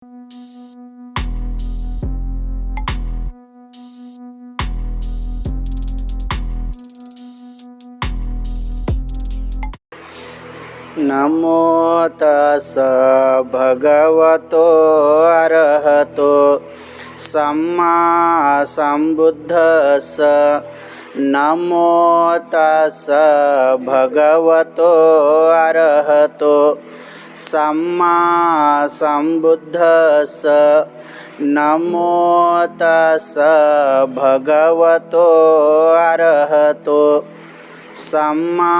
नमो तस् भगवतो अरहतो सम्मा संबुद्धस्स। नमो तस् भगवतो अरहतो सम्मा संबुद्धस्स। नमो तस् भगवतो अरहतो सम्मा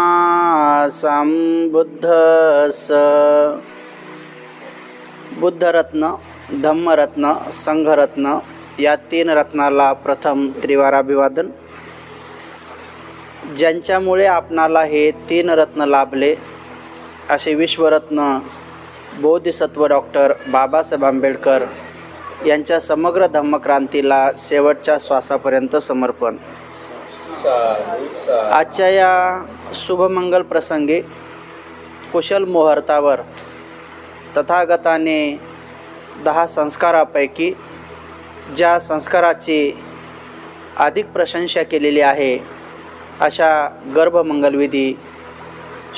संबुद्धस्स। बुद्धरत्न, धम्मरत्न, संघरत्न या तीन रत्नाला प्रथम त्रिवार अभिवादन। ज्यांच्यामुळे आपणाला हे तीन रत्न लाभले असे विश्वरत्न बोधिसत्व डॉक्टर बाबासाहेब आंबेडकर यांच्या समग्र धम्मक्रांतीला शेवटच्या श्वासापर्यंत समर्पण। आजच्या या शुभमंगल प्रसंगी कुशल मुहूर्तावर तथागताने 10 संस्कारापैकी ज्या संस्काराची अधिक प्रशंसा केलेली आहे अशा गर्भमंगलविधी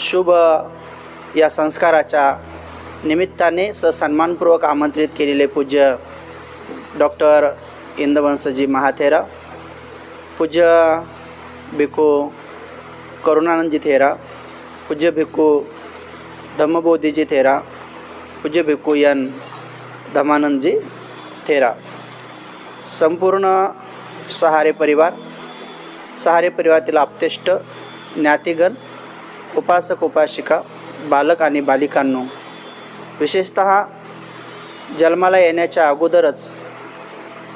शुभ या संस्काराच्या निमित्ताने सन्मानपूर्वक आमंत्रित केलेले पूज्य डॉक्टर इंदवंशजी महाथेरा, पूज्य भिक्खू करुणानंदजी थेरा, पूज्य भिक्खू धम्मबोधीजी थेरा, पूज्य भिक्खू एन धमानंदजी थेरा, संपूर्ण सहारे परिवारातील आप्तेष्ट, ज्ञातिगण, उपासक उपासिका, बालक आणि बालिकांनो, विशेषतः जन्माला येण्याच्या अगोदरच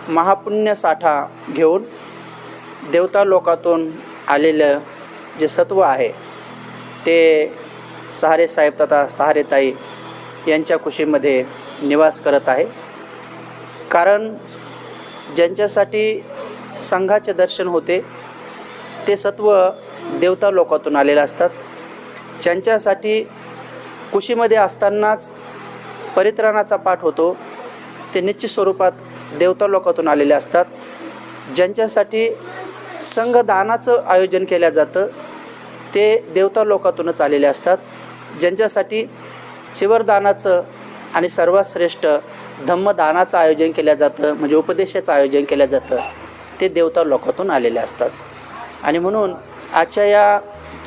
महापुण्य साठा घेऊन देवता लोकातून आलेलं जे सत्व आहे ते सहारे साहेब तथा सहारेताई यांच्या कुशीमध्ये निवास करत आहे। कारण ज्यांच्यासाठी संघाचे दर्शन होते ते सत्व देवता लोकातून आलेले असतात। ज्यांच्यासाठी कुशीमध्ये असतानाच परित्राणाचा पाठ होतो ते निश्चित स्वरूपात देवता लोकातून आलेले असतात। ज्यांच्यासाठी संघदानाचं आयोजन केलं जातं ते देवता लोकातूनच आलेले असतात। ज्यांच्यासाठी चिवरदानाचं आणि सर्वात श्रेष्ठ धम्मदानाचं आयोजन केलं जातं म्हणजे उपदेशाचं आयोजन केलं जातं ते देवता लोकातून आलेले असतात। आणि म्हणून आजच्या या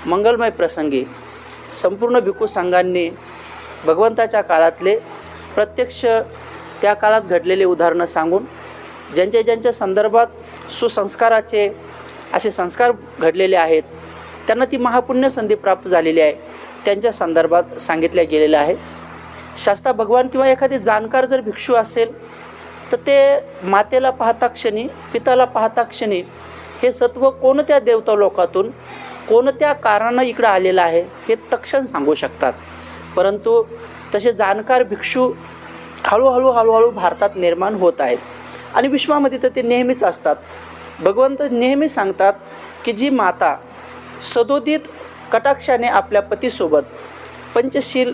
मंगलमय प्रसंगी संपूर्ण भिक्खू संघांनी भगवंताच्या काळातले प्रत्यक्ष त्या काळात घडलेले उदाहरणं सांगून ज्यांच्या संदर्भात सुसंस्काराचे असे संस्कार घडलेले आहेत त्यांना ती महापुण्य संधी प्राप्त झालेली आहे त्यांच्या संदर्भात सांगितल्या गेलेलं आहे। शास्ता भगवान किंवा एखादे जाणकार जर भिक्षू असेल तर ते मातेला पाहता क्षणी, पिताला पाहता क्षणी हे सत्व कोणत्या देवता लोकातून कोणत्या कारणानं इकडं आलेलं आहे हे तक्षण सांगू शकतात। परंतु तसे जाणकार भिक्षू हळूहळू भारतात निर्माण होत आहेत आणि विश्वामध्ये तर ते नेहमीच असतात। भगवंत नेहमी सांगतात की जी माता सदोदित कटाक्षाने आपल्या पतीसोबत पंचशील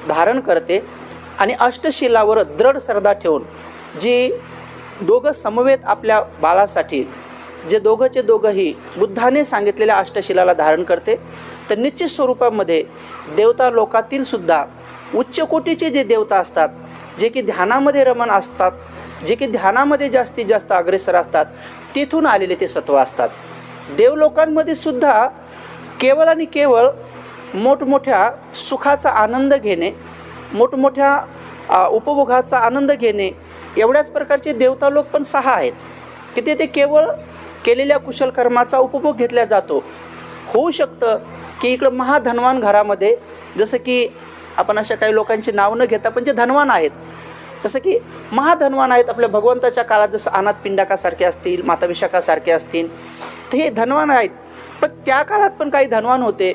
धारण करते आणि अष्टशिलावर दृढ श्रद्धा ठेवून जी दोघं समवेत आपल्या बाळासाठी जे दोघंही बुद्धाने सांगितलेल्या अष्टशिलाला धारण करते तर निश्चित स्वरूपामध्ये देवता लोकातील सुद्धा उच्च कोटीचे जे देवता असतात जे की ध्यानामध्ये रमण असतात, जे की ध्यानामध्ये जास्तीत जास्त अग्रेसर असतात तिथून आलेले ते सत्व असतात। देवलोकांमध्ये सुद्धा केवळ आणि केवळ मोठमोठ्या सुखाचा आनंद घेणे, मोठमोठ्या उपभोगाचा आनंद घेणे एवढ्याच प्रकारचे देवता लोक पण 6 आहेत की ते केवळ केलेल्या कुशल कर्माचा उपभोग घेतला जातो। होऊ शकतं की इकडं महाधनवान घरामध्ये जसं की आपण अशा काही लोकांची नाव न घेता पण जे धनवान आहेत जसं की महाधनवान आहेत आपल्या भगवंताच्या काळात जसं अनाथ पिंडकासारखे असतील, माता विशाखासारखे असतील तर हे धनवान आहेत। पण त्या काळात पण काही धनवान होते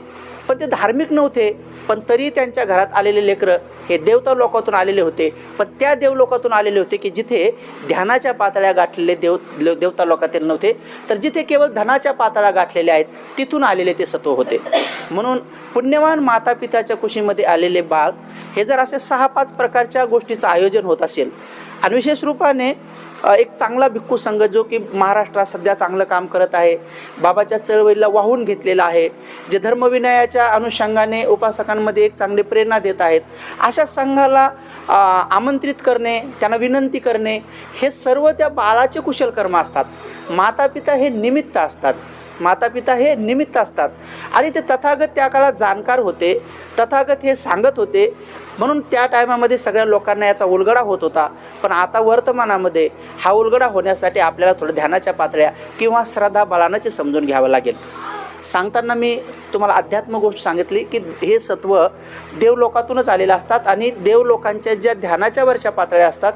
पण ते धार्मिक नव्हते पण तरी त्यांच्या घरात आलेले लेकरं हे देवता लोकातून आलेले होते, पण त्या देवलोकातून आलेले होते की जिथे ध्यानाच्या पातळ्या गाठलेले देवता लोकातील नव्हते, तर जिथे केवळ धनाच्या पातळ्या गाठलेल्या आहेत तिथून आलेले ते सत्व होते. म्हणून पुण्यवान माता पित्याच्या कुशीमध्ये आलेले बाळ हे जर असे 6-5 प्रकारच्या गोष्टीचं आयोजन होत असेल आणि विशेष रूपाने एक चांगला भिक्खू संघ जो की महाराष्ट्रात सध्या चांगलं काम करत आहे, बाबाच्या चळवळीला वाहून घेतलेला आहे, जे धर्मविनयाच्या अनुषंगाने उपासकांमध्ये एक चांगली प्रेरणा देत आहेत, अशा संघाला आमंत्रित करणे, त्यांना विनंती करणे, हे सर्व त्या बाळाचे कुशल कर्म असतात. मातापिता हे निमित्त असतात. मातापिता हे निमित्त असतात आणि ते तथागत त्या काळात जाणकार होते, तथागत हे सांगत होते, म्हणून त्या टायमामध्ये सगळ्या लोकांना याचा उलगडा होत होता. पण आता वर्तमानामध्ये हा उलगडा होण्यासाठी आपल्याला थोडं ध्यानाच्या पातळ्या किंवा श्रद्धा बलानाचे समजून घ्यावं लागेल. सांगताना मी तुम्हाला अध्यात्म गोष्ट सांगितली की हे सत्व देवलोकातूनच आलेलं असतात आणि देवलोकांच्या ज्या ध्यानाच्या वरच्या पातळ्या असतात,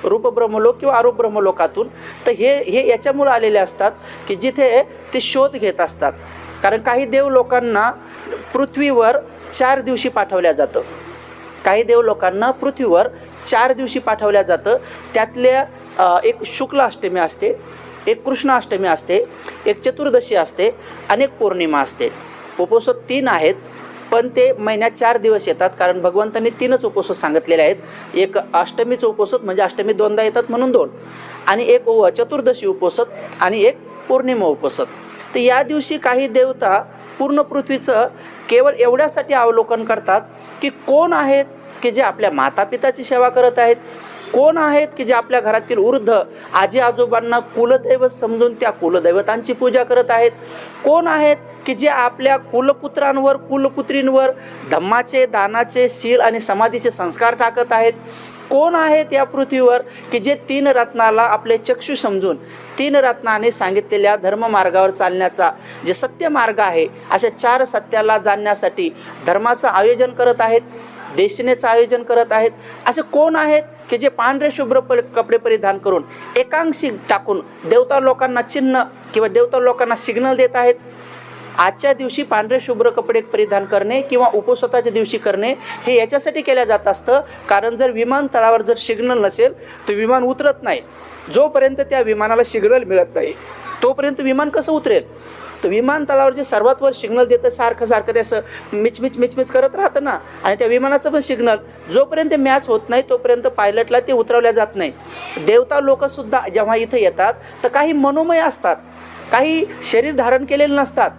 रूप ब्रह्मलोक किंवा अरूप ब्रह्मलोकातून, तर हे याच्यामुळे आलेले असतात की जिथे ते शोध घेत असतात. कारण काही देवलोकांना पृथ्वीवर 4 दिवशी पाठवल्या जातं, काही देवलोकांना पृथ्वीवर 4 दिवशी पाठवल्या जातं. त्यातल्या एक शुक्ल अष्टमी असते, एक कृष्ण अष्टमी असते, एक चतुर्दशी असते आणि एक पौर्णिमा असते. उपोत्सव 3 आहेत, पण ते महिन्यात 4 दिवस येतात, कारण भगवंतांनी 3च उपोत्सव सांगितलेले आहेत. एक अष्टमीचं उपोत्सव म्हणजे अष्टमी 2दा येतात म्हणून 2, आणि एक चतुर्दशी उपोत्सव आणि एक पौर्णिमा उपोत्सव. तर या दिवशी काही देवता पूर्ण पृथ्वीचं केवळ एवढ्यासाठी अवलोकन करतात की कोण आहेत की जे आपल्या मातापिताची सेवा करत आहेत, कोण आहेत की जे आपल्या घरातील वृद्ध आजी आजोबांना कुलदैवत समजून त्या कुलदैवतांची पूजा करत आहेत, कोण आहेत की जे आपल्या कुलपुत्रांवर कुलपुत्रींवर धम्माचे, दानाचे, शील आणि समाधीचे संस्कार टाकत आहेत, कोण आहेत या पृथ्वीवर की जे 3 रत्नाला आपले चक्षु समजून 3 रत्नाने सांगितलेल्या धर्ममार्गावर चालण्याचा जे सत्य मार्ग आहे, अशा 4 सत्याला जाणण्यासाठी धर्माचं आयोजन करत आहेत, देशनेचं आयोजन करत आहेत. असे कोण आहेत की जे पांढरे शुभ्र कपडे परिधान करून एकांशी टाकून देवता लोकांना चिन्ह किंवा देवता लोकांना सिग्नल देत आहेत. आजच्या दिवशी पांढरे शुभ्र कपडे परिधान करणे किंवा उपस्वताच्या दिवशी करणे हे याच्यासाठी केलं जात असतं, कारण जर विमानतळावर जर सिग्नल नसेल तर विमान उतरत नाही. जोपर्यंत त्या विमानाला सिग्नल मिळत नाही तोपर्यंत विमान कसं उतरेल. तर विमानतळावर जे सर्वात वर सिग्नल देतं सारखं ते असं मिचमिच करत राहतं ना, आणि त्या विमानाचं पण सिग्नल जोपर्यंत मॅच होत नाही तोपर्यंत पायलटला ते उतरवल्या जात नाही. देवता लोकसुद्धा जेव्हा इथं येतात तर काही मनोमय असतात, काही शरीर धारण केलेले नसतात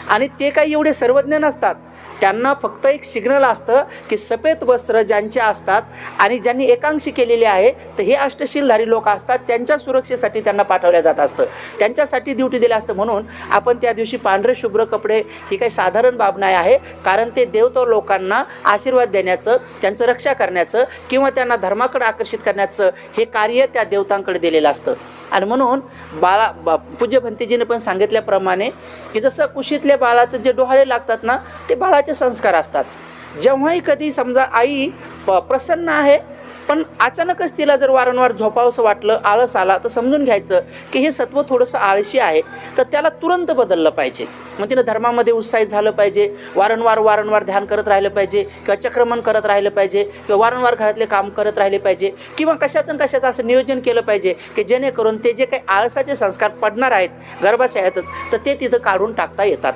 आणि ते काही एवढे सर्वज्ञ नसतात. त्यांना फक्त एक सिग्नल असतं की सफेद वस्त्र ज्यांचे असतात आणि ज्यांनी एकांशी केलेले आहे तर हे अष्टशीलधारी लोक असतात, त्यांच्या सुरक्षेसाठी त्यांना पाठवल्या जात असतं, त्यांच्यासाठी ड्युटी दिलं असतं. म्हणून आपण त्या दिवशी पांढरे शुभ्र कपडे ही काही साधारण बाब नाही आहे, कारण ते देवता लोकांना आशीर्वाद देण्याचं, त्यांचं रक्षा करण्याचं किंवा त्यांना धर्माकडे आकर्षित करण्याचं हे कार्य त्या देवतांकडे दिलेलं असतं. आणि म्हणून पूज्य भंतेजीने पण सांगितल्याप्रमाणे की जसं कुशीतल्या बाळाचं जे डोहाळे लागतात ना ते बाळाचे संस्कार असतात. जेव्हाही कधी समजा आई प्रसन्न आहे पण अचानकच तिला जर वारंवार झोपावंसं वाटलं, आळस आला, तर समजून घ्यायचं की हे सत्व थोडंसं आळशी आहे, तर त्याला तुरंत बदललं पाहिजे. मग तिनं धर्मामध्ये उत्साहित झालं पाहिजे, वारंवार ध्यान करत राहिलं पाहिजे किंवा चक्रमण करत राहिलं पाहिजे किंवा वारंवार घरातले काम करत राहिले पाहिजे किंवा कशाचं असं नियोजन केलं पाहिजे की जेणेकरून ते जे काही आळसाचे संस्कार पडणार आहेत गर्भाशयातच तर ते तिथं काढून टाकता येतात.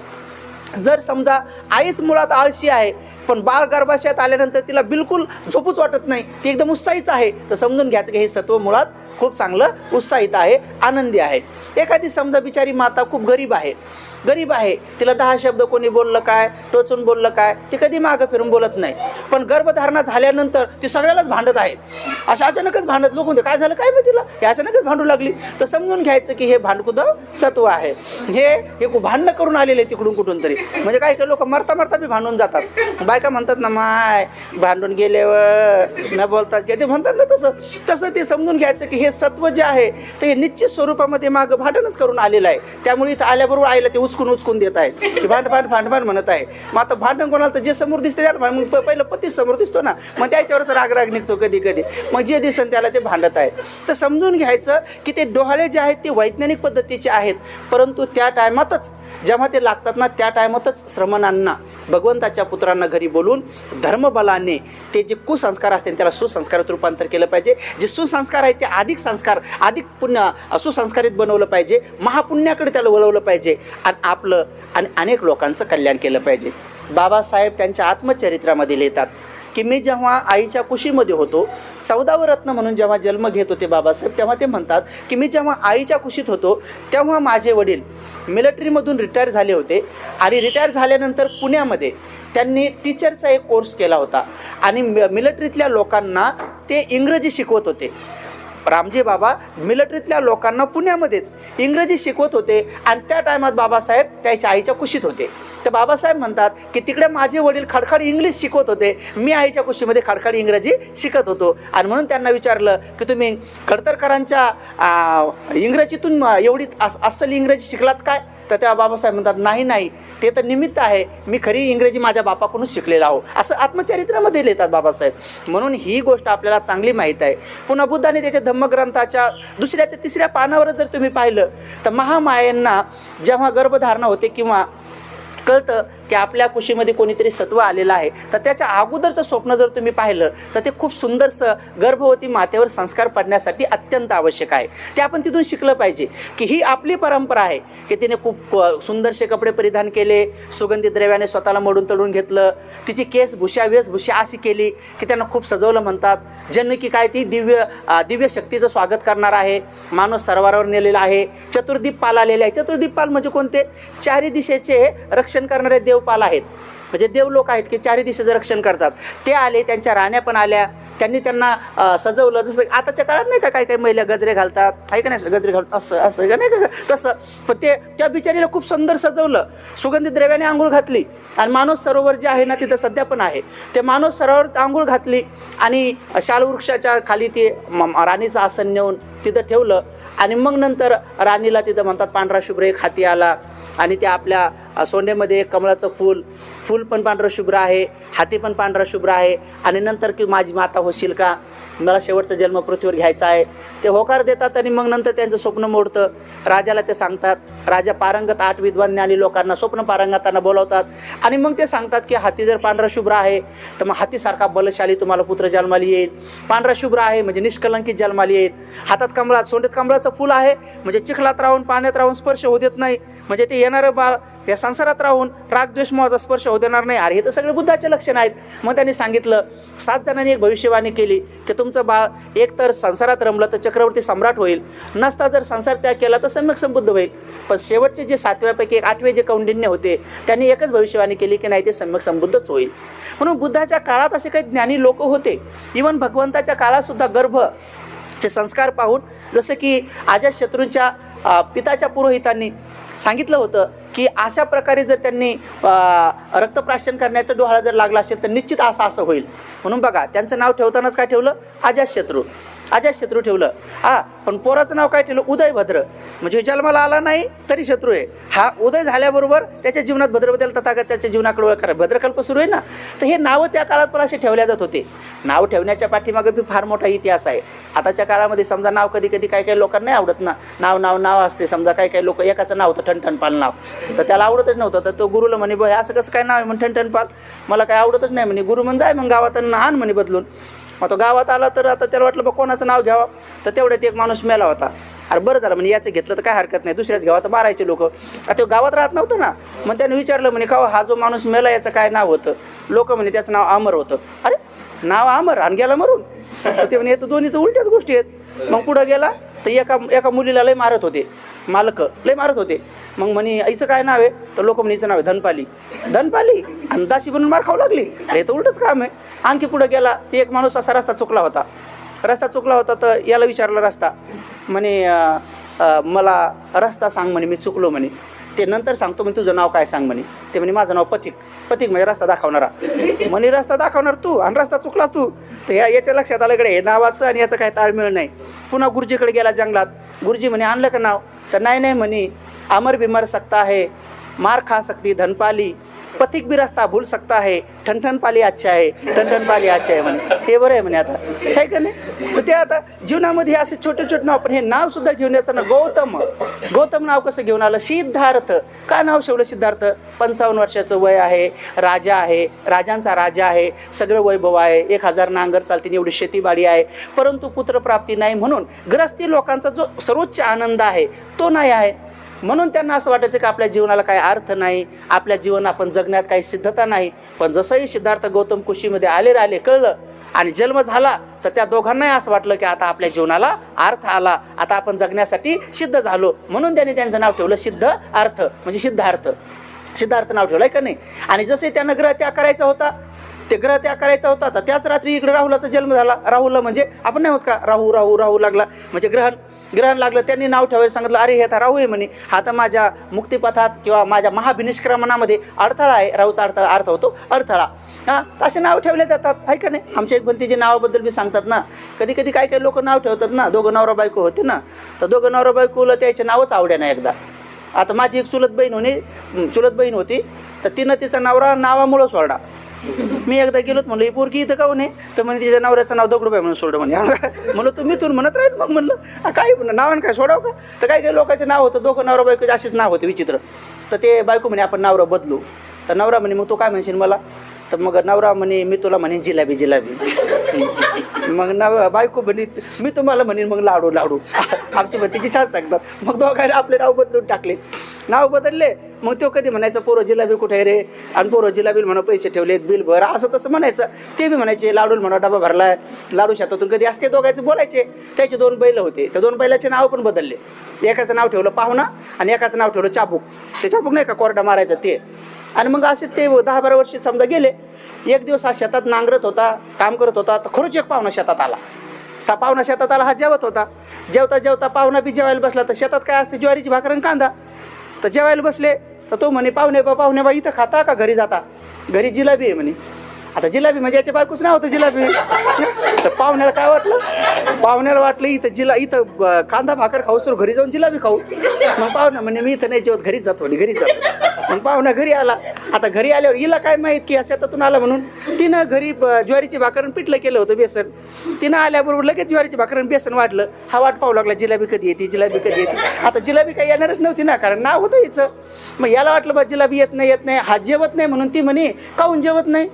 जर समजा आईच मुळात आळशी आहे पण बाळ गर्भाशयात आल्यानंतर तिला बिलकुल झोपूच वाटत नाही, ती एकदम उत्साहीच आहे, तर समजून घ्यायचं की हे सत्व मुळात खूप चांगलं उत्साहित आहे, आनंदी आहे. एखादी समजा बिचारी माता खूप गरीब आहे, तिला 10 शब्द कोणी बोललं काय, टोचून बोललं काय, ती कधी मागं फिरून बोलत नाही, पण गर्भधारणा झाल्यानंतर ती सगळ्यालाच भांडत आहे. अशा अचानकच भांडत लोक म्हणते काय झालं काय माहिती तिला, हे अचानकच भांडू लागली, तर समजून घ्यायचं की हे भांडकुदं सत्व आहे. हे भांडणं करून आलेले तिकडून कुठून तरी, म्हणजे काही काही लोक मरता बी भांडून जातात. बायका म्हणतात ना माय भांडून गेल्यावर न बोलतात की ते म्हणतात ना, तसं ते समजून घ्यायचं की हे सत्व जे आहे ते हे निश्चित स्वरूपामध्ये मागं भांडणच करून आलेलं आहे. त्यामुळे इथं आल्याबरोबर आईला ते उचकून देत आहे की भांड म्हणत आहे. मग आता भांडण कोणाला तर जे समोर दिसते त्याला, मग पहिलं पतीच समोर दिसतो ना, मग त्याच्यावरच राग निघतो कधी मग जे दिसन त्याला ते भांडत आहे. तर समजून घ्यायचं की ते डोहाळे जे आहेत ते वैज्ञानिक पद्धतीचे आहेत, परंतु त्या टायमातच जेव्हा ते लागतात ना त्या टायमातच श्रमणांना भगवंताच्या पुत्रांना घरी बोलून धर्मबलाने ते जे कुसंस्कार असतील त्याला सुसंस्कारात रूपांतर केलं पाहिजे. जे सुसंस्कार आहे ते अधिक संस्कार अधिक पुण्य सुसंस्कारित बनवलं पाहिजे, महापुण्याकडे त्याला वळवलं पाहिजे आणि आपलं आणि अनेक लोकांचं कल्याण केलं पाहिजे. बाबासाहेब त्यांच्या आत्मचरित्रामध्ये लिहितात की मी जेव्हा आईच्या कुशीमध्ये होतो, 14व रत्न म्हणून जेव्हा जन्म घेत होते बाबासाहेब, तेव्हा ते म्हणतात की मी जेव्हा आईच्या कुशीत होतो तेव्हा माझे वडील मिलिटरीमधून रिटायर झाले होते आणि रिटायर झाल्यानंतर पुण्यामध्ये त्यांनी टीचरचा एक कोर्स केला होता आणि मिलिटरीतल्या लोकांना ते इंग्रजी शिकवत होते. रामजी बाबा मिलिटरीतल्या लोकांना पुण्यामध्येच इंग्रजी शिकवत होते आणि त्या टायमात बाबासाहेब त्याच्या आईच्या कुशीत होते. तर बाबासाहेब म्हणतात की तिकडे माझे वडील खडखड इंग्लिश शिकवत होते, मी आईच्या कुशीमध्ये खडखड इंग्रजी शिकत होतो. आणि म्हणून त्यांना विचारलं की तुम्ही खडतरकरांच्या इंग्रजीतून एवढी अस्सल इंग्रजी शिकलात काय? तर तेव्हा बाबासाहेब म्हणतात नाही ते तर निमित्त आहे, मी खरी इंग्रजी माझ्या बापाकडूनच शिकलेला आहो, असं आत्मचरित्रामध्ये लिहितात बाबासाहेब. म्हणून ही गोष्ट आपल्याला चांगली माहीत आहे. पुन्हा बुद्धाने त्याच्या धम्मग्रंथाच्या 2ऱ्या ते 3ऱ्या पानावर जर तुम्ही पाहिलं तर महामायांना जेव्हा गर्भधारणा होते किंवा कळतं की आपल्या कुशीमध्ये कोणीतरी सत्व आलेलं आहे, तर त्याच्या अगोदरचं स्वप्न जर तुम्ही पाहिलं तर ते खूप सुंदरसं गर्भवती मातेवर संस्कार पडण्यासाठी अत्यंत आवश्यक आहे. ते आपण तिथून शिकलं पाहिजे की ही आपली परंपरा आहे की तिने खूप सुंदरसे कपडे परिधान केले, सुगंधी द्रव्याने स्वतःला मडून तडून घेतलं, तिची केस वेशभूषा अशी केली की त्यांना खूप सजवलं म्हणतात. जन की काय ती दिव्य शक्तीचं स्वागत करणार आहे. माणूस सरोवरावर नेलेला आहे, चतुर्दीप पाल आलेले आहे. चतुर्दीप पाल म्हणजे कोणते? चारी दिशेचे रक्षण करणारे देवपाल आहेत, म्हणजे देवलोक आहेत की चारी दिशेचं रक्षण करतात. ते आले, त्यांच्या राण्या पण आल्या, त्यांनी त्यांना सजवलं. जसं आताच्या काळात नाही का काही महिला गजरे घालतात, आहे का नाही, गजरे घालतात असं का नाही का तसं. पण त्या बिचारीला खूप सुंदर सजवलं, सुगंधी द्रव्याने आंघोळ घातली आणि मानस सरोवर जे आहे ना तिथं सध्या पण आहे, ते मानस सरोवर आंघोळ घातली आणि शालवृक्षाच्या खाली ते राणीचं आसन नेऊन तिथं ठेवलं. आणि मग नंतर राणीला तिथं म्हणतात पांढरा शुभ्र एक हाती आला आणि त्या आपल्या सोंडेमध्ये एक कमळाचं फूल पण पांढरं शुभ्र आहे, हाती पण पांढरा शुभ्र आहे. आणि नंतर की माझी माता होशील का, मला शेवटचा जन्म पृथ्वीवर घ्यायचा आहे, ते होकार देतात. आणि मग नंतर त्यांचं स्वप्न मोडतं. राजाला ते सांगतात. राजा पारंगत 8 विद्वान ज्ञानी लोकांना स्वप्न पारंगतांना बोलावतात आणि मग ते सांगतात की हाती जर पांढरा शुभ्र आहे तर मग हातीसारखा बलशाली तुम्हाला पुत्र जन्माला येईल. पांढरा शुभ्र आहे म्हणजे निष्कलंकित जन्माला येईल. हातात सोंडेत कमळाचं फूल आहे म्हणजे चिखलात राहून पाण्यात राहून स्पर्श होऊ देत नाही, म्हणजे ते येणारं बाळ या संसारात राहून रागद्वेष मोहाचा स्पर्श होऊ देणार नाही. अरे हे तर सगळे बुद्धाचे लक्षण आहेत. मग त्यांनी सांगितलं, 7 जणांनी एक भविष्यवाणी केली की तुमचं बाळ एक तर संसारात रमलं तर चक्रवर्ती सम्राट होईल, नसता जर संसार त्याग केला तर सम्यक संबुद्ध होईल. पण शेवटचे जे 7व्यापैकी 8वे जे कौंडिन्य होते त्यांनी एकच भविष्यवाणी केली की नाही ते सम्यक संबुद्धच होईल. म्हणून बुद्धाच्या काळात असे काही ज्ञानी लोक होते. इवन भगवंताच्या काळातसुद्धा गर्भचे संस्कार पाहून, जसं की अजातशत्रूंच्या पिताच्या पुरोहितांनी सांगितलं होतं की अशा प्रकारे जर त्यांनी रक्तप्राशन करण्याचं डोहाळा जर लागला असेल तर निश्चित असं होईल. म्हणून बघा त्यांचं नाव ठेवतानाच काय ठेवलं? अजातशत्रू ठेवलं. पण पोराचं नाव काय ठेवलं? उदयभद्र. म्हणजे जन्माला आला नाही तरी शत्रू आहे. हा उदय झाल्याबरोबर त्याच्या जीवनात भद्रबद्दल तथागत त्याच्या जीवनाकडे ओळख करा, भद्रकल्प सुरू आहे ना. तर हे नावं त्या काळात पण असे ठेवल्या जात होते. नाव ठेवण्याच्या पाठीमागे बी फार मोठा इतिहास आहे. आताच्या काळामध्ये समजा नाव कधी काही लोकांना नाही आवडत ना, नाव असते. समजा काही लोक एकाचं नाव होतं ठणठणपाल नाव, तर त्याला आवडतच नव्हतं. तर तो गुरुला म्हणे बघ असं कसं काय नाव आहे म्हणे ठणठणपाल, मला काय आवडतच नाही म्हणे. गुरु म्हणजे जाय मग गावात आण म्हणे बदलून. मग तो गावात आला तर आता त्याला वाटलं बघ कोणाचं नाव घ्यावं, तर तेवढ्यात एक माणूस मेला होता. अरे बरं झालं म्हणजे याचं घेतलं तर काय हरकत नाही, दुसऱ्याच घ्यावा तर मारायचे लोक. आता तो गावात राहत नव्हतं ना. मग त्याने विचारलं म्हणे का हा जो माणूस मेला याचं काय नाव होतं? लोक म्हणे त्याचं नाव अमर होतं. अरे नाव अमर आणि गेला मरून. ते म्हणे तर दोन्ही तर उलट्याच गोष्टी आहेत. मग पुढं गेला तर एका मुलीला लय मारत होते, मालक लय मारत होते. मग म्हणे आईचं काय नाव आहे? तर लोक म्हणे हिचं नाव आहे धनपाली आणि दासी बनून मार खाऊ लागली. हे तर उलटंच काम आहे. आणखी पुढं गेला ते एक माणूस असा रस्ता चुकला होता तर याला विचारला रस्ता, म्हणे मला रस्ता सांग म्हणे, मी चुकलो म्हणे. ते नंतर सांगतो म्हणे तुझं नाव काय सांग म्हणे. ते म्हणे माझं नाव पथिक म्हणजे रस्ता दाखवणारा. म्हणे रस्ता दाखवणार तू आणि रस्ता चुकला तू. तर याच्या लक्षात आलं इकडे हे नावाचं आणि याचं काय ताळमेळ नाही. पुन्हा गुरुजीकडे गेला जंगलात. गुरुजी म्हणे आणलं का नाव? तर नाही म्हणे अमर बिमर सकता है, मार खा सकती धनपाली, पथिक भी रास्ता भूल सकता है, ठन ठन पाली अच्छा आहे, ठन ठन पाली अच्छा आहे म्हणे. हे बरं आहे म्हणे. आता काय का नाही. तर ते आता जीवनामध्ये असे छोटे छोटे नाव, पण हे नाव सुद्धा घेऊन येताना गौतम, गौतम नाव कसं घेऊन आलं. सिद्धार्थ का नाव ठेवलं सिद्धार्थ. 55 वर्षाचं वय आहे, राजा आहे, राजांचा राजा आहे, सगळं वैभव आहे, 1000 नांगर चालतील एवढी शेतीबाडी आहे, परंतु पुत्रप्राप्ती नाही. म्हणून ग्रस्ती लोकांचा जो सर्वोच्च आनंद आहे तो नाही आहे. म्हणून त्यांना असं वाटायचं की आपल्या जीवनाला काही अर्थ नाही, आपल्या जीवन आपण जगण्यात काही सिद्धता नाही. पण जसंही सिद्धार्थ गौतम कुशीमध्ये आले कळलं आणि जन्म झाला, तर त्या दोघांनाही असं वाटलं की आता आपल्या जीवनाला अर्थ आला, आता आपण जगण्यासाठी सिद्ध झालो. म्हणून त्यांनी त्यांचं नाव ठेवलं सिद्धार्थ, म्हणजे सिद्धार्थ. सिद्धार्थ नाव ठेवलं आहे का नाही. आणि जसे त्यांना ग्रह त्याग करायचा होता, ते ग्रह त्याग करायचा होता, तर त्याच रात्री इकडे राहुलाचा जन्म झाला. राहुलला म्हणजे आपण नाही होत का, राहू लागला म्हणजे ग्रहण लागलं. त्यांनी नाव ठेवायला सांगितलं, अरे हे आता राहू आहे म्हणे, हा तर माझ्या मुक्तिपथात किंवा माझ्या महाभिनिष्क्रमणामध्ये अडथळा आहे. राहूचा अर्थ होतो अडथळा. हां, असे नाव ठेवले जातात आहे का नाही. आमच्या एक भंतीच्या नावाबद्दल बी सांगतात ना, कधी कधी काही लोक नाव ठेवतात ना. दोघं नवरा बायको होते ना, तर दोघं नवरा बायकोला त्याचे नावच आवडे ना एकदा. आता माझी एक चुलत बहीण होती, तर तिनं तिचा नवरा नावामुळं सोडा. मी एकदा गेलोत म्हणलं, ही पोरगी इथं का नाही, तर म्हणजे तिच्या नवऱ्याचं नाव दगडूबाई म्हणून सोडलं म्हणे. म्हणलं तुम्ही तू म्हणत राहील. मग म्हणलं काय नावानं काय सोडावं का. तर काही लोकांचे नाव होतं, दोघं नवरा बायकोचे असेच नाव होते विचित्र. तर ते बायको म्हणे आपण नवरा बदलू. तर नवरा म्हणे मग तू काय म्हणशील मला. तर मग नवरा म्हणे मी तुला म्हणेन जिलाबी. मग नवरा बायको म्हणे मी तुम्हाला म्हणेन मग लाडू. आमची भतीची छान सांगतात. मग दोघांनी आपले नाव बदलून टाकले. नाव बदलले. मग तो कधी म्हणायचं पोरं जिलाबी कुठे आहे रे, आणि पोरं जिलाबी म्हणा पैसे ठेवलेत, बिल भर, असं तसं म्हणायचं. ते बी म्हणायचे लाडूल म्हणा डबा भरलाय, लाडू शेतातून कधी असते. दोघांचे बोलायचे. त्याचे 2 बैल होते, त्या 2 बैलाचे नाव पण बदलले. एकाचं नाव ठेवलं पाहुणा आणि एकाचं नाव ठेवलं चाबूक. ते चाबूक नाही का कोरडा मारायचं ते. आणि मग असे ते 10-12 वर्ष समजा गेले. एक दिवस हा शेतात नांगरत होता, काम करत होता, तर खरोच एक पाहुणा शेतात आला. पाहुणा शेतात आला. हा जेवत होता. जेवता पाहुणा बी जेवायला बसला. तर शेतात काय असते, ज्वारीची भाकर आणि कांदा. तर जेवायला बसले. तर तो म्हणे पाहुणे बा इथं खाता का घरी जाता. घरी जिलाबी आहे म्हणे. आता जिलाबी म्हणजे याच्या बायकोच नाव होतं जिलाबी. तर पाहुण्याला काय वाटलं, पाहुण्याला वाटलं इथं कांदा भाकर खाऊ सुरू, घरी जाऊन जिलाबी खाऊ. मग पाहुणा म्हणे मी इथं नाही जेवत, घरीच जातो म्हणे, घरीच जातो. मग पाहुणा घरी आला. आता घरी आल्यावर हिला काय माहीत की शेतातून आला म्हणून. तिनं घरी ज्वारीची भाकर पिठलं केलं होतं बेसन. तिनं आल्याबरोबर लगेच ज्वारीची भाकर बेसन वाढलं. हा वाट पाहू लागला जिलाबी कधी येते. आता जिलाबी काही येणारच नव्हती ना, कारण नाव होतं हिचं. मग याला वाटलं बा जिलाबी येत नाही. हा जेवत नाही म्हणून ती म्हणे काहून जेवत नाही.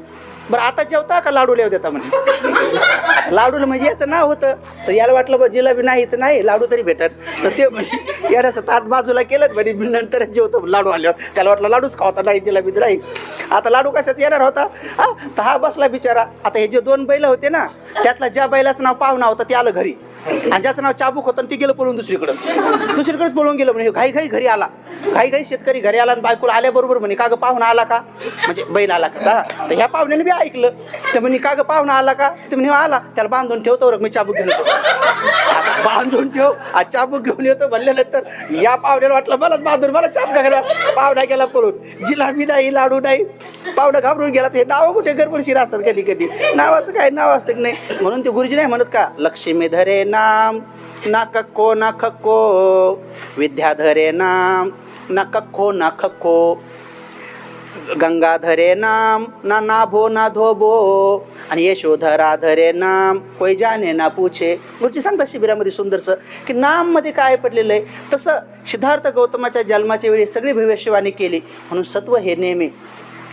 बरं आता जेवता का लाडू लेव देता म्हणे. लाडूला म्हणजे याचं नाव होतं. तर याला वाटलं बा जिलाबी नाही तर नाही, लाडू तरी भेटत. तर ते म्हणजे यानं ताट बाजूला केलं म्हणे मी नंतरच जेवतो लाडू आल्यावर. त्याला वाटलं लाडूच खावता, नाही जिलाबी तर नाही. आता लाडू कशाच येणार होता. तर हा बसला बिचारा. आता हे जे 2 बैल होते ना, त्यातला ज्या बैलाचं नाव पाहुणा होतं ते आलं घरी, आणि ज्याचं नाव चाबूक होतं ते गेलं पळून दुसरीकडेच पळून गेलं म्हणे. घाई घरी आला. घाई शेतकरी घरी आला आणि बायकोला आल्याबरोबर म्हणे का गं पाहुणा आला का, म्हणजे बैल आला का. तर ह्या पाहुण्याने बी ऐकलं. तर म्हणे का गं पाहुणा आला का. तर म्हणे आला. त्याला बांधून ठेवतो मी चाबूक घेऊन येतो. बांधून ठेव, आज चाबूक घेऊन येतो म्हणल्यानंतर या पाहुण्याला वाटलं मलाच बांधून मला चाबूक घाला. पाहुणा गेला पळून. जिलाबी नाही, लाडू नाही. पाहुणा घाबरून गेला. हे नावं कुठे गडबडशीर असतात कधी नावाचं काय नाव असतं की नाही. म्हणून ते गुरुजी नाही म्हणत का, लक्ष्मी धरे नाम ना कक्को ना खक्को, विद्या धरे नाम ना कक्को ना खक्को, गंगा धरे नाम ना नाभो ना धोबो, आणि यशोधरा धरे नाम कोई जाने ना पूछे. गुरुजी सांगतात शिबिरामध्ये सुंदरसं की नाममध्ये काय पडलेलं आहे. तसं सिद्धार्थ गौतमाच्या जन्माच्या वेळी सगळी भविष्यवाणी केली. म्हणून सत्व हे नेहमी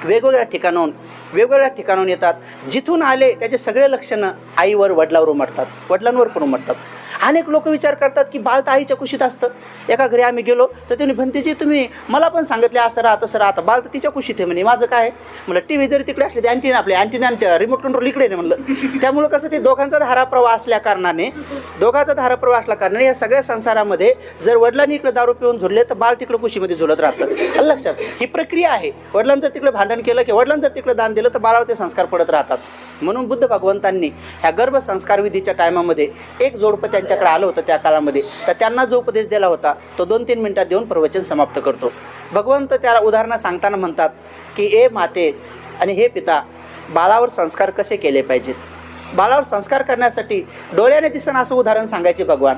वेगवेगळ्या ठिकाणाहून येतात. जिथून आले त्याचे सगळे लक्षणं आईवर वडिलांवर पण उमटतात. अनेक लोक विचार करतात की बाळ तर आईच्या कुशीत असतं. एका घरी आम्ही गेलो तर त्यांनी भंतीजी तुम्ही मला पण सांगितले असं राहा तसं राहतं, बाळ तर तिच्या कुशीत आहे म्हणे. माझं काय म्हणलं, टी व्ही जरी तिकडे असले ते अँटीना रिमोट कंट्रोल इकडे नाही म्हणलं. त्यामुळं कसं ते दोघांचा धाराप्रवाह असल्या कारणाने या सगळ्या संसारामध्ये जर वडिलांनी इकडे दारू पिऊन झुलले तर बाळ तिकडे कुशीमध्ये झुलत राहतं. लक्षात ही प्रक्रिया आहे. वडिलांनी जर तिकडे भांडण केलं की वडिलांनी जर तिकडे दान दिलं तर बाळावर ते संस्कार पडत राहतात. म्हणून बुद्ध भगवंतांनी ह्या गर्भसंस्कार विधीच्या टायमामध्ये एक जोडपं त्यांच्याकडे आलं होतं त्या काळामध्ये. तर त्यांना जो उपदेश दिला होता तो 2-3 मिनिटात देऊन प्रवचन समाप्त करतो. भगवंत त्याला उदाहरणं सांगताना म्हणतात की ए माते आणि हे पिता, बाळावर संस्कार कसे केले पाहिजेत. बाळावर संस्कार करण्यासाठी डोळ्याने दिसणं असं उदाहरण सांगायचे भगवान.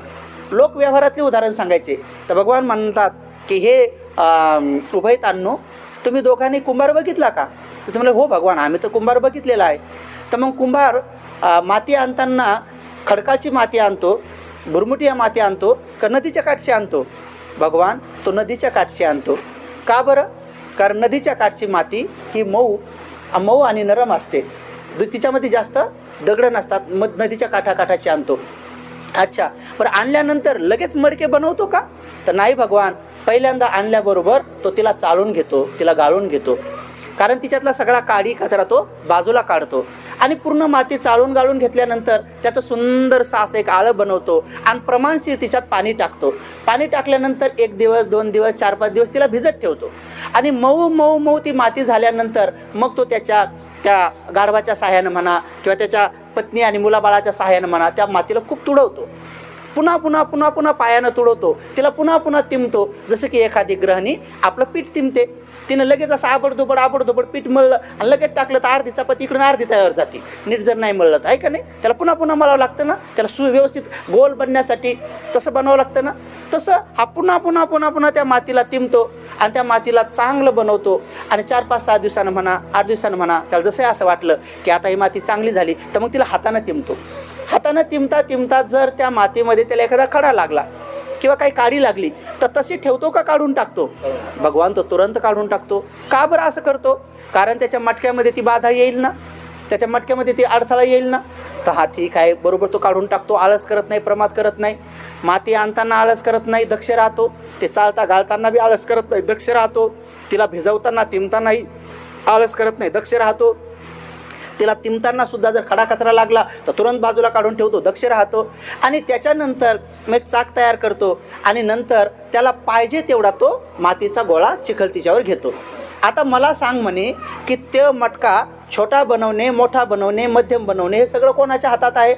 लोकव्यवहारातले उदाहरण सांगायचे. तर भगवान म्हणतात की हे उभयतांनो, तुम्ही दोघांनी कुंभार बघितला का? तर ते म्हणले हो भगवान, आम्ही तर कुंभार बघितलेला आहे. तर मग कुंभार माती आणताना खडकाची माती आणतो, बुरमुटिया माती आणतो का नदीच्या काठची आणतो? भगवान, तो नदीच्या काठची आणतो. का बरं? कारण नदीच्या काठची माती ही मऊ आणि नरम असते, तिच्यामध्ये जास्त दगडं नसतात. मग नदीच्या काठाकाठाची आणतो. अच्छा, बरं आणल्यानंतर लगेच मडके बनवतो का? तर नाही भगवान, पहिल्यांदा आणल्याबरोबर तो तिला चाळून घेतो, तिला गाळून घेतो. कारण तिच्यातला सगळा काडी कचरा तो बाजूला काढतो आणि पूर्ण माती चाळून गाळून घेतल्यानंतर त्याचं सुंदरसं असं एक आळं बनवतो आणि प्रमाणशीर तिच्यात पाणी टाकतो. पाणी टाकल्यानंतर 1 दिवस 2 दिवस 4-5 दिवस तिला भिजत ठेवतो आणि मऊ ती माती झाल्यानंतर मग तो त्या गाढवाच्या सहाय्यानं म्हणा किंवा त्याच्या पत्नी आणि मुलाबाळाच्या सहाय्यानं म्हणा त्या मातीला खूप तुडवतो. पुन्हा पायानं तुडवतो, तिला पुन्हा तिमतो. जसं की एखादी गृहिणी आपलं पीठ तिमते, तिनं लगेच असं आबडधोबड पीठ मळलं आणि लगेच टाकलं तर अर्धी चपाती इकडून अर्धी तयार जाते. नीट जर नाही मळलं तर आहे का नाही? त्याला पुन्हा मळावं लागतं ना, त्याला सुव्यवस्थित गोल बनण्यासाठी तसं बनवावं लागतं ना. तसं हा पुन्हा त्या मातीला तिमतो आणि त्या मातीला चांगलं बनवतो आणि 4-5-6 दिवसानं म्हणा 8 दिवसानं म्हणा त्याला जसं असं वाटलं की आता ही माती चांगली झाली तर मग तिला हातानं तिमतो. हातानं तिमता जर त्या मातीमध्ये त्याला एखादा खडा लागला किंवा काही काडी लागली तर तशी ठेवतो का काढून टाकतो? भगवान, तो तुरंत काढून टाकतो. का बरं असं करतो? कारण त्याच्या मटक्यामध्ये ती बाधा येईल ना, त्याच्या मटक्यामध्ये ती अडथळा येईल ना. तर हा ठीक आहे, बरोबर तो काढून टाकतो. आळस करत नाही, प्रमाद करत नाही. माती आणताना आळस करत नाही, दक्ष राहतो. ते चालता घालताना बी आळस करत नाही, दक्ष राहतो. तिला भिजवताना तिमतानाही आळस करत नाही, दक्ष राहतो. तिला तिमताना सुद्धा जर खडा कचरा लागला तर तुरंत बाजूला काढून ठेवतो, दक्ष राहतो. आणि त्याच्यानंतर मग चाक तयार करतो आणि नंतर त्याला पाहिजे तेवढा तो मातीचा गोळा चिखल तिच्यावर घेतो. आता मला सांग म्हणे की ते मटका छोटा बनवणे, मोठा बनवणे, मध्यम बनवणे हे सगळं कोणाच्या हातात आहे?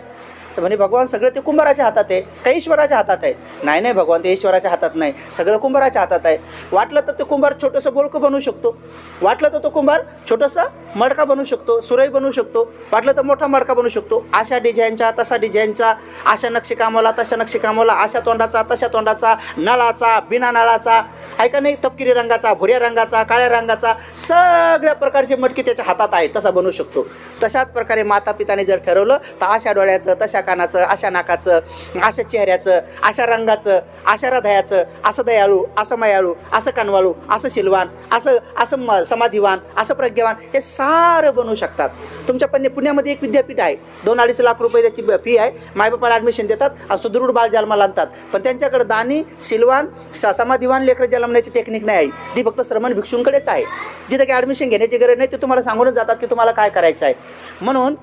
तर म्हणे भगवान, सगळं ते कुंभाराच्या हातात आहे, काही ईश्वराच्या हातात आहे. नाही भगवान, ते ईश्वराच्या हातात नाही, सगळं कुंभाराच्या हातात आहे. वाटलं तर ते कुंभार छोटंसं बोळकं बनवू शकतो, वाटलं तर तो कुंभार छोटंसं मडका बनवू शकतो, सुरई बनवू शकतो, वाटलं तर मोठा मडका बनवू शकतो. अशा डिझाईनचा तसा डिझाईनचा, अशा नक्षीकामाला तशा नक्षीकामाला, अशा तोंडाचा तशा तोंडाचा, नळाचा बिना नळाचा, आहे का नाही, तपकिरी रंगाचा, भुऱ्या रंगाचा, काळ्या रंगाचा, सगळ्या प्रकारचे मटकी त्याच्या हातात आहे, तसा बनवू शकतो. तशाच प्रकारे माता पिताने जर ठरवलं तर अशा डोळ्याचं, तशा कानाचं, अशा नाकाचं, अशा चेहऱ्याचं, अशा रंगाचं, अशा हृदयाचं, असं दयाळू, असं मायाळू, असं कनवाळू, असं शिलवान, असं समाधिवान, असं प्रज्ञावान, हे सारं बनवू शकतात. तुमच्या पुण्यामध्ये एक विद्यापीठ आहे, 2-2.5 लाख रुपये त्याची फी आहे. मायबापाला ॲडमिशन देतात, सुदृढ बाळ जन्माला आणतात. पण त्यांच्याकडे दानी, शिलवान, समाधिवान लेकरं जन्मण्याची टेक्निक नाही आहे. ती फक्त श्रमण भिक्षूंकडेच आहे. जिथं काही ॲडमिशन घेण्याची गरज नाही, ते तुम्हाला सांगूनच जातात की तुम्हाला काय करायचं आहे. म्हणून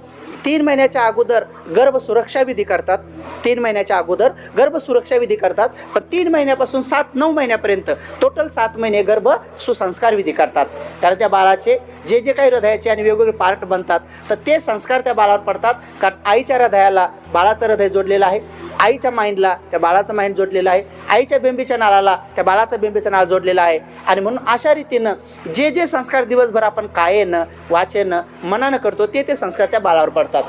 3 महिन्याच्या अगोदर गर्भसुरक्षा विधी करतात. 3 महिन्याच्या अगोदर गर्भसुरक्षा विधी करतात. पण 3 महिन्यापासून 7-9 महिन्यापर्यंत टोटल 7 महिने गर्भ सुसंस्कार विधी करतात. कारण त्या बाळाचे जे काही हृदयाचे आणि वेगवेगळे पार्ट बनतात तर ते संस्कार त्या बाळावर पडतात. कारण आईच्या हृदयाला बाळाचं हृदय जोडलेलं आहे, आईच्या माइंडला त्या बाळाचं माइंड जोडलेलं आहे, आईच्या बेंबीच्या नाळाला त्या बाळाचं बेंबीचं नाळ जोडलेलं आहे. आणि म्हणून अशा रीतीनं जे संस्कार दिवसभर आपण कायेनं, वाचेनं, मनानं करतो ते संस्कार त्या बाळावर पडतात.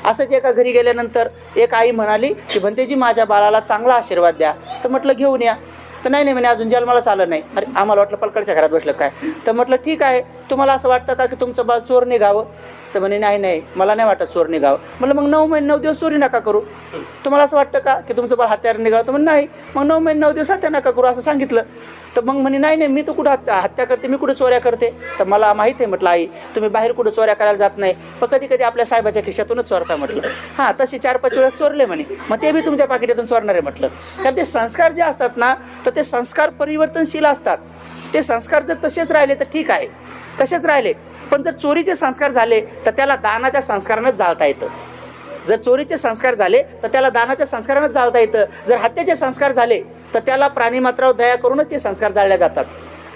असंच एका घरी गेल्यानंतर एक आई म्हणाली की भंतेजी, माझ्या बाळाला चांगला आशीर्वाद द्या. तर म्हटलं घेऊन या. तर नाही म्हणे, अजून जन्माला चाललं नाही. अरे, आम्हाला वाटलं पलकडच्या घरात बसलं काय. तर म्हटलं ठीक आहे, तुम्हाला असं वाटतं का की तुमचं बाळ चोर निघावं? तर म्हणे नाही, मला नाही वाटत चोर निघावं. म्हटलं मग 9 महिने 9 दिवस चोरी नका करू. तुम्हाला असं वाटतं का की तुमचं बाळ हत्यार निघावं? तर म्हणे नाही, मग 9 महिने 9 दिवस हत्या नका करू असं सांगितलं. तर मग म्हणे नाही, मी तर कुठं हत्या करते, मी कुठे चोऱ्या करते. तर मला माहीत आहे म्हटलं आई, तुम्ही बाहेर कुठं चोऱ्या करायला जात नाही, पण कधी आपल्या साहेबाच्या खिशातूनच चोरता म्हटलं. हां, तशी 4-5 वेळेस चोरले म्हणे, मग ते बी तुमच्या पाकिटातून चोरणार आहे म्हटलं. कारण ते संस्कार जे असतात ना, तर ते संस्कार परिवर्तनशील असतात. ते संस्कार जर तसेच राहिले तर ठीक आहे, तसेच राहिले. पण जर चोरीचे संस्कार झाले तर त्याला दानाच्या संस्कारानंच जाळता येतं. जर चोरीचे संस्कार झाले तर त्याला दानाच्या संस्कारानंच जाळता येतं. जर हत्येचे संस्कार झाले तर त्याला प्राणीमात्रावर दया करूनच ते संस्कार जाळले जातात.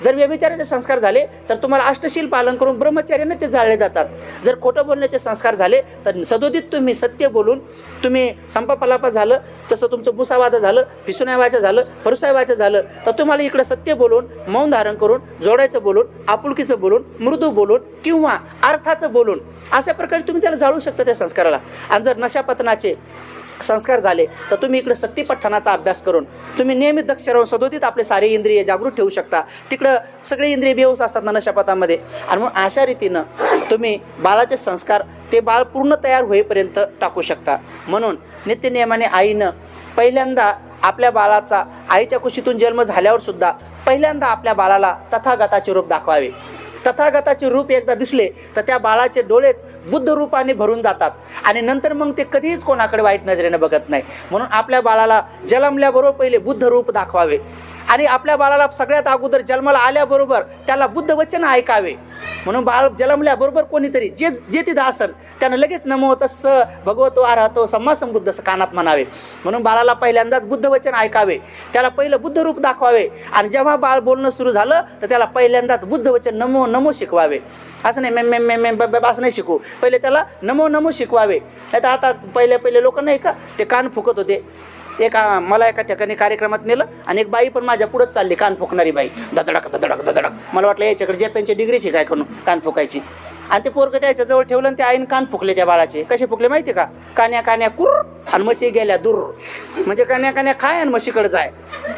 जर व्यभिचाराचे संस्कार झाले तर तुम्हाला अष्टशील पालन करून ब्रह्मचर्याने ते जाळले जातात. जर खोटं बोलण्याचे संस्कार झाले तर सदोदित तुम्ही सत्य बोलून तुम्ही संपापलाप झालं, जसं तुमचं मुसावाद झालं, पिसुनावाचं झालं, परुसावाचं झालं, तर तुम्हाला इकडं सत्य बोलून, मौन धारण करून, जोडायचं बोलून, आपुलकीचं बोलून, मृदू बोलून किंवा अर्थाचं बोलून अशा प्रकारे तुम्ही त्याला जाळू शकता त्या संस्काराला. आणि जर नशापतनाचे संस्कार झाले तर तुम्ही इकडं सत्तीपठ्ठणाचा अभ्यास करून तुम्ही नियमित दक्ष राहून सदोदित आपले सारे इंद्रिय जागृत ठेवू शकता. तिकडं सगळे इंद्रिय बेहोश असतात ना नशापतामध्ये. आणि मग अशा रीतीनं तुम्ही बाळाचे संस्कार ते बाळ पूर्ण तयार होईपर्यंत टाकू शकता. म्हणून नित्यनियमाने आईनं पहिल्यांदा आपल्या बाळाचा आईच्या कुशीतून जन्म झाल्यावर सुद्धा पहिल्यांदा आपल्या बाळाला तथागताचे रूप दाखवावे. तथागताचे रूप एकदा दिसले तर त्या बाळाचे डोळेच बुद्ध रूपाने भरून जातात आणि नंतर मग ते कधीच कोणाकडे वाईट नजरेने बघत नाही. म्हणून आपल्या बाळाला जन्मल्याबरोबर पहिले बुद्ध रूप दाखवावे आणि आपल्या बाळाला सगळ्यात अगोदर जन्माला आल्याबरोबर त्याला बुद्ध वचन ऐकावे. म्हणून बाळ जन्मल्याबरोबर कोणीतरी जे तिथं असन त्यानं लगेच नमो तस्स भगवतो अरहतो सम्मा संबुद्ध असं कानात म्हणावे. म्हणून बाळाला पहिल्यांदाच बुद्ध वचन ऐकावे, त्याला पहिलं बुद्ध रूप दाखवावे आणि जेव्हा बाळ बोलणं सुरू झालं तर त्याला पहिल्यांदाच बुद्ध वचन नमो नमो शिकवावे. असं नाही मेम मेम मेम मेम असं नाही शिकू, पहिले त्याला नमो नमो शिकवावे. नाही तर आता पहिले लोक नाही का ते कान फुकत होते. मला एका ठिकाणी कार्यक्रमात नेलं आणि एक बाई पण माझ्या पुढंच चालली, कान फुकणारी बाई, ददडक ददडक ददडक. मला वाटलं याच्याकडे जपानची डिग्रीची काय करून कान फुकायची. आणि ते पोरकं त्याच्या जवळ ठेवलं आणि ते आईन कान फुकले त्या बाळाचे. कसे फुकले माहिती का? कान्या कान्या कुर आणि म्हशी गेल्या दूर. म्हणजे कान्या कान्या खाय आणि म्हशीकडे जाय.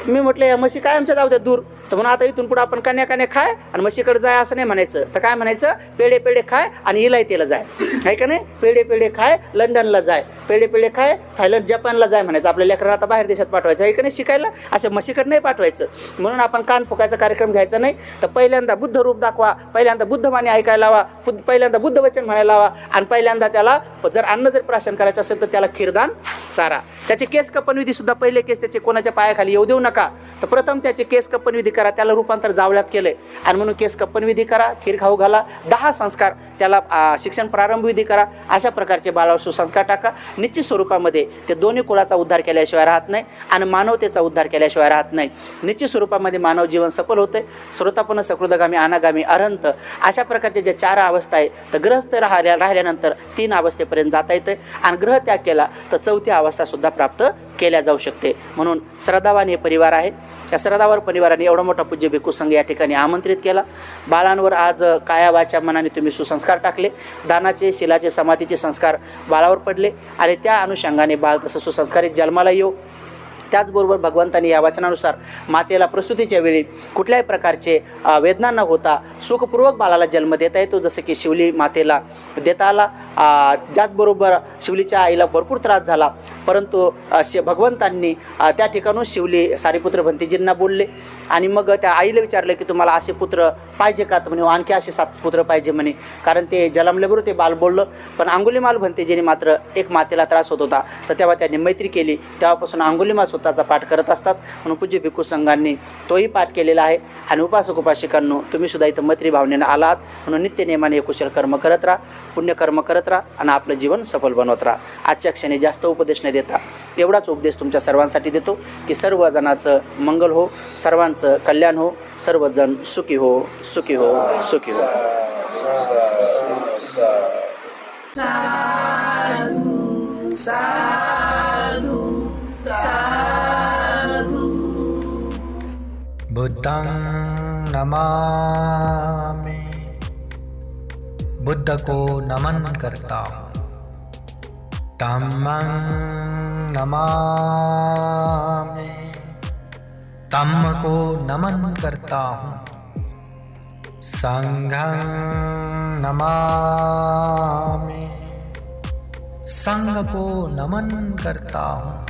मी म्हटलं या म्हशी काय आमच्या जाऊ द्या दूर. तर म्हणून आता इथून पुढं आपण कान्या कान्या खाय आणि म्हशीकडे जाय असं नाही म्हणायचं. तर काय म्हणायचं? पेढे पेढे खाय आणि इलायतेला जाय, आहे का नाही? पेढे पेढे खाय लंडनला जाय, पेढे पेढे खाय थायलंड जपानला जाय म्हणायचं. आपल्या लेकरांना आता बाहेर देशात पाठवायचं आहे का नाही शिकायला, असं म्हशीकडे नाही पाठवायचं. म्हणून आपण कान फुकायचा कार्यक्रम घ्यायचा नाही. तर पहिल्यांदा बुद्ध रूप दाखवा, पहिल्यांदा बुद्धवाणी ऐकायला लावा, पहिल्यांदा बुद्ध वचन म्हणायला लावा आणि पहिल्यांदा त्याला जर अन्न जर प्राशन करायचं असेल तर त्याला खीरदान चारा. त्याचे केस कपनविधी सुद्धा पहिले केस त्याचे कोणाच्या पायाखाली येऊ देऊ नका. तर प्रथम त्याचे केस कपनविधी करा, त्याला रूपांतर जावळ्यात केलंय आणि म्हणून केस कपनविधी करा, खीर खाऊ घाला, 10 संस्कार त्याला शिक्षण प्रारंभविधी करा. अशा प्रकारचे बाळावर सुसंस्कार टाका. निश्चित स्वरूपामध्ये ते दोन्ही कुळाचा उद्धार केल्याशिवाय राहत नाही आणि मानवतेचा उद्धार केल्याशिवाय राहत नाही. निश्चित स्वरूपामध्ये मानव जीवन सफल होते. श्रोतापन्न सकृतगामी अनागामी अरहंत अशा प्रकारच्या ज्या 4 अवस्था आहे तर ग्रहस्थ राहिल्यानंतर 3 अवस्थेपर्यंत जाता येतं आणि ग्रह त्याग केला तर 4थी अवस्थासुद्धा प्राप्त केल्या जाऊ शकते. म्हणून श्रद्धावान हे परिवार आहे. या श्रद्धावान परिवाराने एवढा मोठा पूज्य भिक्खू संघ या ठिकाणी आमंत्रित केला. बाळांवर आज काया वाच्या मनाने तुम्ही सुसंस्कार टाकले. दानाचे शिलाचे समाधीचे संस्कार बाळावर पडले आणि त्या अनुषंगाने बाळ तसं सुसंस्कारित जन्माला येऊ. त्याचबरोबर भगवंतांनी या वचनानुसार मातेला प्रस्तुतीच्या वेळी कुठल्याही प्रकारचे वेदना न होता सुखपूर्वक बाळाला जन्म देता येतो. जसं की शिवली मातेला देता आला. त्याचबरोबर शिवलीच्या आईला भरपूर त्रास झाला, परंतु भगवंतांनी त्या ठिकाणून शिवली सारीपुत्र भंतेजींना बोलले आणि मग त्या आईला विचारलं की तुम्हाला असे पुत्र पाहिजे का? तर म्हणे आणखी असे 7 पुत्र पाहिजे म्हणे. कारण ते जन्मल्याबरोबर ते बाल बोललं. पण अंगुलीमाल भंतेजीने मात्र एक मातेला त्रास होत होता तर तेव्हा त्यांनी मैत्री केली. तेव्हापासून अंगुलीमाल स्वतःचा पाठ करत असतात. म्हणून पूज्य भिक्खू संघांनी तोही पाठ केलेला आहे. आणि उपासक उपासिकांनो तुम्ही सुद्धा इथं मैत्री भावनेनं आलात म्हणून नित्यनेमाने हे कुशल कर्म करत राहा, पुण्यकर्म करत राहा आणि आपलं जीवन सफल बनवत राहा. आजच्या क्षणी जास्त उपदेश न देता एवढाच उपदेश तुमच्या सर्वांसाठी देतो की सर्वजणाचं मंगल हो, सर्वांचं कल्याण हो, सर्वजण सुखी हो, सुखी हो, सुखी हो. साधु साधु साधु. बुद्धं नमामि, बुद्ध को नमन करता हूँ. धम्मं नमामि, धम्म को नमन करता हूँ. संघं नमामि, संघ को नमन करता हूँ.